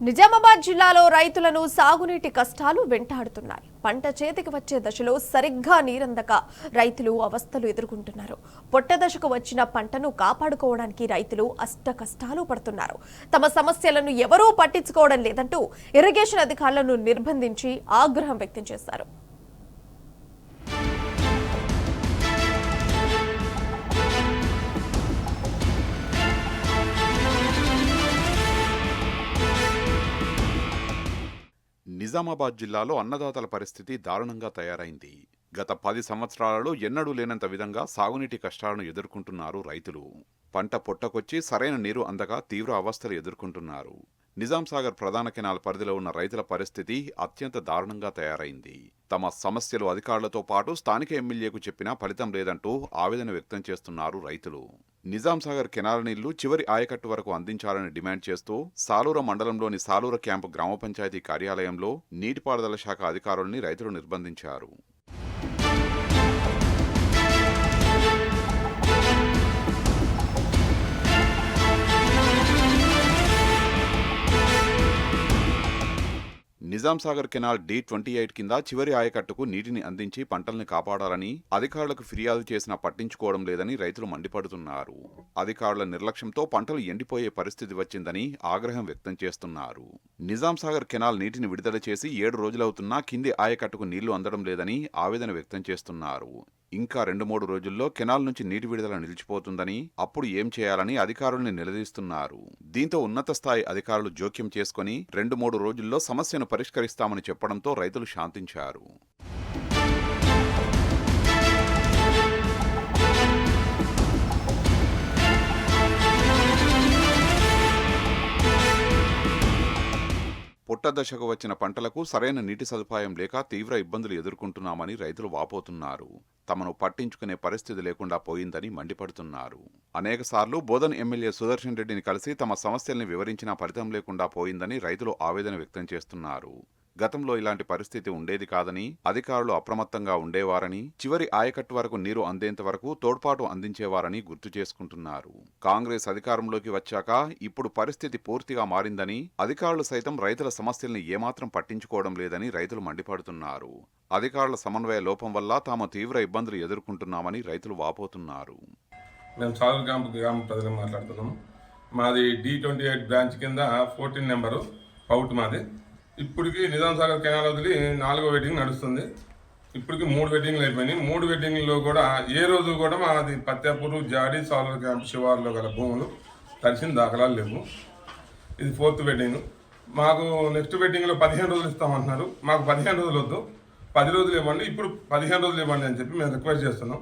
నిజామాబాద్ జిల్లాలో రైతులను సాగునీటి కష్టాలు వెంటాడుతున్నాయి. పంట చేతికి వచ్చే దశలో సరిగ్గా నీరందక రైతులు అవస్థలు ఎదుర్కొంటున్నారు. పొట్ట దశకు వచ్చిన పంటను కాపాడుకోవడానికి రైతులు అష్ట కష్టాలు పడుతున్నారు. తమ సమస్యలను ఎవరూ పట్టించుకోవడం లేదంటూ ఇరిగేషన్ అధికారులను నిర్బంధించి ఆగ్రహం వ్యక్తం చేశారు. నిజామాబాద్ జిల్లాలో అన్నదాతల పరిస్థితి దారుణంగా తయారైంది. గత 10 సంవత్సరాలలో ఎన్నడూ లేనంత విధంగా సాగునీటి కష్టాలను ఎదుర్కొంటున్నారు రైతులు. పంట పొట్టకొచ్చి సరైన నీరు అందక తీవ్ర అవస్థలు ఎదుర్కొంటున్నారు. నిజాంసాగర్ ప్రధాన కెనాల్ పరిధిలో ఉన్న రైతుల పరిస్థితి అత్యంత దారుణంగా తయారైంది. తమ సమస్యలు అధికారులతో పాటు స్థానిక ఎమ్మెల్యేకు చెప్పినా ఫలితం లేదంటూ ఆవేదన వ్యక్తం చేస్తున్నారు రైతులు. నిజాంసాగర్ కెనాల్ నీళ్లు చివరి ఆయకట్టు వరకు అందించాలని డిమాండ్ చేస్తూ సాలూర మండలంలోని సాలూర క్యాంపు గ్రామ పంచాయతీ కార్యాలయంలో నీటిపారుదల శాఖ అధికారుల్ని రైతులు నిర్బంధించారు. నిజాంసాగర్ కెనాల్ D28 కింద చివరి ఆయకట్టుకు నీటిని అందించి పంటల్ని కాపాడాలని అధికారులకు ఫిర్యాదు చేసినా పట్టించుకోవడం లేదని రైతులు మండిపడుతున్నారు. అధికారుల నిర్లక్ష్యంతో పంటలు ఎండిపోయే పరిస్థితి వచ్చిందని ఆగ్రహం వ్యక్తం చేస్తున్నారు. నిజాంసాగర్ కెనాల్ నీటిని విడుదల చేసి 7 రోజులవుతున్నా కింది ఆయకట్టుకు నీళ్లు అందడం లేదని ఆవేదన వ్యక్తం చేస్తున్నారు. ఇంకా 2-3 రోజుల్లో కెనాల్ నుంచి నీటి విడుదల నిలిచిపోతుందని, అప్పుడు ఏం చేయాలని అధికారుల్ని నిలదీస్తున్నారు. దీంతో ఉన్నత స్థాయి అధికారులు జోక్యం చేసుకుని 2-3 రోజుల్లో సమస్యను పరిష్కరిస్తామని చెప్పడంతో రైతులు శాంతించారు. పొట్ట దశకు వచ్చిన పంటలకు సరైన నీటి సదుపాయం లేక తీవ్ర ఇబ్బందులు ఎదుర్కొంటున్నామని రైతులు వాపోతున్నారు. తమను పట్టించుకునే పరిస్థితి లేకుండా పోయిందని మండిపడుతున్నారు. అనేకసార్లు బోధన్ ఎమ్మెల్యే సుదర్శన్ రెడ్డిని కలిసి తమ సమస్యల్ని వివరించినా ఫలితం లేకుండా పోయిందని రైతులు ఆవేదన వ్యక్తం చేస్తున్నారు. గతంలో ఇలాంటి పరిస్థితి ఉండేది కాదని, అధికారులు అప్రమత్తంగా ఉండేవారని, చివరి ఆయకట్టు వరకు నీరు అందేంత వరకు తోడ్పాటు అందించేవారని గుర్తు చేసుకుంటున్నారు. కాంగ్రెస్ అధికారంలోకి వచ్చాక ఇప్పుడు పరిస్థితి పూర్తిగా మారిందని, అధికారులు సైతం రైతుల సమస్యల్ని ఏమాత్రం పట్టించుకోవడం లేదని రైతులు మండిపడుతున్నారు. అధికారుల సమన్వయ లోపం వల్ల తాము తీవ్ర ఇబ్బందులు ఎదుర్కొంటున్నామని రైతులు వాపోతున్నారు. మేము సాలూర్ క్యాంపు గ్రామ ప్రజలు మాట్లాడుతున్నాము. మాది D28 బ్రాంచ్ కింద 14 నెంబరు అవుట్ మాది. ఇప్పటికి నిజాంసాగర్ కెనాల్ వదిలి 4వ వెడ్డింగ్ నడుస్తుంది. ఇప్పటికి 3 వెడ్డింగ్లు అయిపోయినాయి. 3 వెడ్డింగ్లో కూడా ఏ రోజు కూడా మాది పత్యాపూరు, జాడి, సాలూర్ క్యాంప్ శివార్లో గల భూములు తడిసిన దాఖలాలు లేవు. ఇది 4th వెడ్డింగ్. మాకు నెక్స్ట్ వెడ్డింగ్లో 15 రోజులు ఇస్తామంటున్నారు. మాకు 15 రోజులు వద్దు, 10 రోజులు ఇవ్వండి, ఇప్పుడు 15 రోజులు ఇవ్వండి అని చెప్పి మేము రిక్వెస్ట్ చేస్తున్నాం.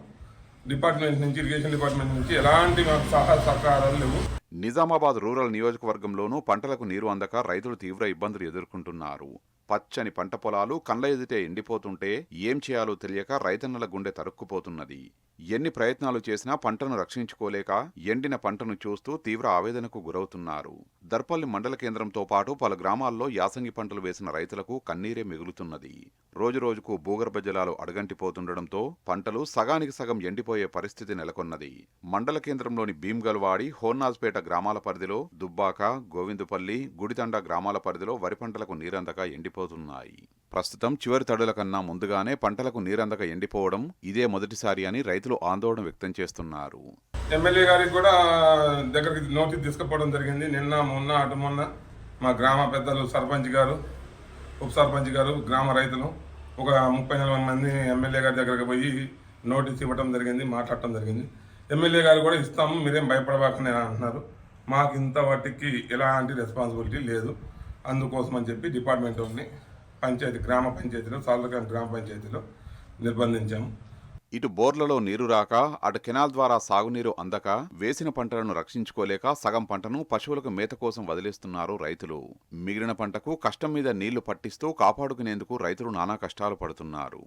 డిపార్ట్మెంట్ నుంచి, ఇరిగేషన్ డిపార్ట్మెంట్ నుంచి ఎలాంటి మాకు సహాయ సహకారాలు లేవు. నిజామాబాద్ రూరల్ నియోజకవర్గంలోనూ పంటలకు నీరు అందక రైతులు తీవ్ర ఇబ్బందులు ఎదుర్కొంటున్నారు. పచ్చని పంట పొలాలు కండ్ల ఎదుటే ఎండిపోతుంటే ఏం చేయాలో తెలియక రైతన్నల గుండె తరుక్కుపోతున్నది. ఎన్ని ప్రయత్నాలు చేసినా పంటను రక్షించుకోలేక ఎండిన పంటను చూస్తూ తీవ్ర ఆవేదనకు గురవుతున్నారు. దర్పల్లి మండల కేంద్రంతో పాటు పలు గ్రామాల్లో యాసంగి పంటలు వేసిన రైతులకు కన్నీరే మిగులుతున్నది. రోజురోజుకు భూగర్భ జలాలు అడుగంటిపోతుండటంతో పంటలు సగానికి సగం ఎండిపోయే పరిస్థితి నెలకొన్నది. మండల కేంద్రంలోని భీమ్గల్వాడి, హోన్నాజ్పేట గ్రామాల పరిధిలో దుబ్బాక, గోవిందుపల్లి, గుడితండ గ్రామాల పరిధిలో వరి పంటలకు నీరందక ఎండిపోతున్నాయి. ప్రస్తుతం చివరి తడుల కన్నా ముందుగానే పంటలకు నీరందక ఎండిపోవడం ఇదే మొదటిసారి అని రైతులు ఆందోళన వ్యక్తం చేస్తున్నారు. ఎమ్మెల్యే గారికి కూడా దగ్గరికి నోటీస్ తీసుకుపోవడం జరిగింది. నిన్న మొన్న అటు మొన్న మా గ్రామ పెద్దలు, సర్పంచ్ గారు, ఉప సర్పంచ్ గారు, గ్రామ రైతులు ఒక 30-40 మంది ఎమ్మెల్యే గారి దగ్గరికి పోయి నోటీస్ ఇవ్వడం జరిగింది, మాట్లాడటం జరిగింది. ఎమ్మెల్యే గారు కూడా ఇస్తాము, మీరేం భయపడబాకనే అంటున్నారు. మాకు ఇంత వాటికి ఎలాంటి రెస్పాన్సిబిలిటీ లేదు. అందుకోసం అని చెప్పి డిపార్ట్మెంట్ వాళ్ళని పంచాయతీ, గ్రామ పంచాయతీలో, సాలూర్ గ్రామ పంచాయతీలో నిర్బంధించాము. ఇటు బోర్లలో నీరు రాక, అటు కెనాల్ ద్వారా సాగునీరు అందక వేసిన పంటలను రక్షించుకోలేక సగం పంటను పశువులకు మేత కోసం వదిలేస్తున్నారు రైతులు. మిగిలిన పంటకు కష్టం మీద నీళ్లు పట్టిస్తూ కాపాడుకునేందుకు రైతులు నానా కష్టాలు పడుతున్నారు.